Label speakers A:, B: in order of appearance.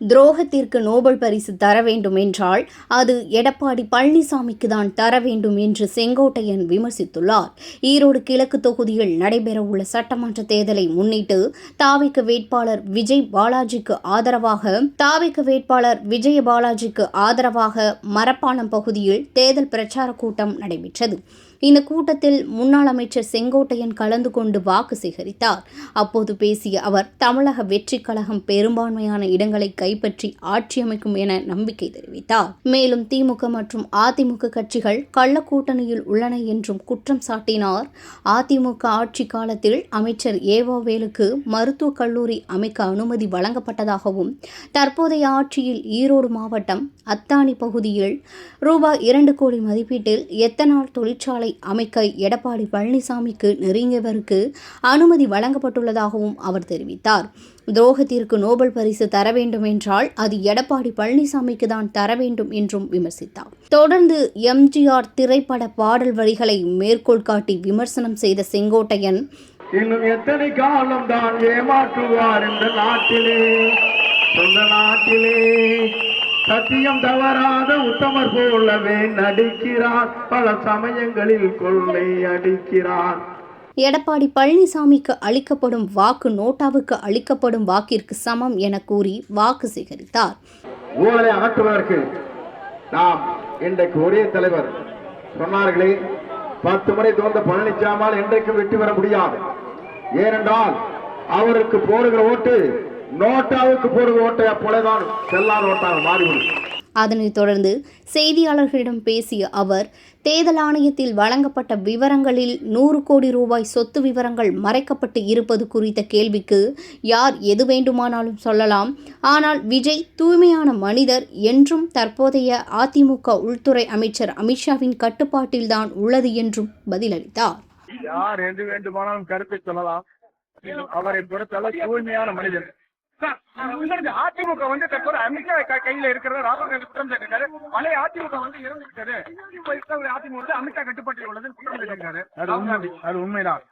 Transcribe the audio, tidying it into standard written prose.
A: துரோகத்திற்கு Nobel பரிசு தர வேண்டும் என்றால் அது எடப்பாடி பழனிசாமிக்கு தான் தர வேண்டும் என்று செங்கோட்டையன் விமர்சித்துள்ளார். ஈரோடு கிழக்கு தொகுதியில் நடைபெறவுள்ள சட்டமன்ற தேர்தலை முன்னிட்டு தாவிக வேட்பாளர் விஜயபாலாஜிக்கு ஆதரவாக மரப்பாலம் பகுதியில் தேர்தல் பிரச்சார கூட்டம் நடைபெற்றது. இந்த கூட்டத்தில் முன்னாள் அமைச்சர் செங்கோட்டையன் கலந்து கொண்டு வாக்கு சேகரித்தார். அப்போது பேசிய அவர், தமிழக வெற்றிக் கழகம் பெரும்பான்மையான இடங்களை கைப்பற்றி ஆட்சி அமைக்கும் என நம்பிக்கை தெரிவித்தார். மேலும் திமுக மற்றும் அதிமுக கட்சிகள் கள்ள கூட்டணியில் உள்ளன என்றும் குற்றம் சாட்டினார். அதிமுக ஆட்சி காலத்தில் அமைச்சர் ஏவாவேலுக்கு மருத்துவக் கல்லூரி அமைக்க அனுமதி வழங்கப்பட்டதாகவும், தற்போதைய ஆட்சியில் ஈரோடு மாவட்டம் அத்தானி பகுதியில் ரூபாய் 2 கோடி மதிப்பீட்டில் எத்தனால் தொழிற்சாலை அமைக்க எடப்பாடி பழனிசாமிக்கு நெருங்கியவருக்கு அனுமதி வழங்கப்பட்டுள்ளதாகவும் அவர் தெரிவித்தார். துரோகத்திற்கு நோபல் பரிசு தர வேண்டும் என்றால் அது எடப்பாடி பழனிசாமிக்கு தான் தர வேண்டும் என்றும் விமர்சித்தார். தொடர்ந்து எம்ஜிஆர் திரைப்பட பாடல் வரிகளை மேற்கோள் காட்டி விமர்சனம் செய்த செங்கோட்டையன்,
B: இன்னும் எத்தனை காலம் தான் ஏமாற்றுவார் இந்த நாட்டிலே, சொந்த நாட்டிலே சத்தியம் தவறாத உத்தமர் போலவே நடிக்கிறார், பல சமயங்களில் கொள்ளை அடிக்கிறார்.
A: எடப்பாடி பழனிசாமிக்கு அளிக்கப்படும் வாக்கு நோட்டாவுக்கு அளிக்கப்படும் வாக்கிற்கு சமம் என கூறி வாக்கு சேகரித்தார்.
B: ஊழலை அகற்றுவதற்கு நாம் இன்றைக்கு ஒரே தலைவர் சொன்னார்களே, 10 முறை தோன்ற பழனிசாமியால் இன்றைக்கு வெற்றி பெற முடியாது. ஏனென்றால் அவருக்கு போடுகிற ஓட்டு நோட்டாவுக்கு போடுகிற ஓட்டை அப்போதான் செல்லாத ஓட்டாக மாறிவிடும்.
A: அதனைத் தொடர்ந்து செய்தியாளர்களிடம் பேசிய அவர், தேர்தல் ஆணையத்தில் வழங்கப்பட்ட விவரங்களில் 100 கோடி ரூபாய் சொத்து விவரங்கள் மறைக்கப்பட்டு இருப்பது குறித்த கேள்விக்கு யார் எது வேண்டுமானாலும் சொல்லலாம், ஆனால் விஜய் தூய்மையான மனிதர் என்றும் தற்போதைய அதிமுக உள்துறை அமைச்சர் அமித்ஷாவின் கட்டுப்பாட்டில்தான் உள்ளது என்றும் பதிலளித்தார்.
B: யார் எது வேண்டுமானாலும் கருத்தை சொல்லலாம், அவரை பொறுத்தளவு தூய்மையான மனிதர். அதிமுக தற்போது அமித்ஷா கையில இருக்கிறத ராகுல் காந்தி குற்றம் சாட்டிருக்காரு. பழைய அதிமுக இறந்துவிட்டது, இப்ப இருக்கிற அதிமுக அமித்ஷா கட்டுப்பாட்டில் உள்ளது குற்றம் சாட்டிருக்காரு. அது உண்மைதான்.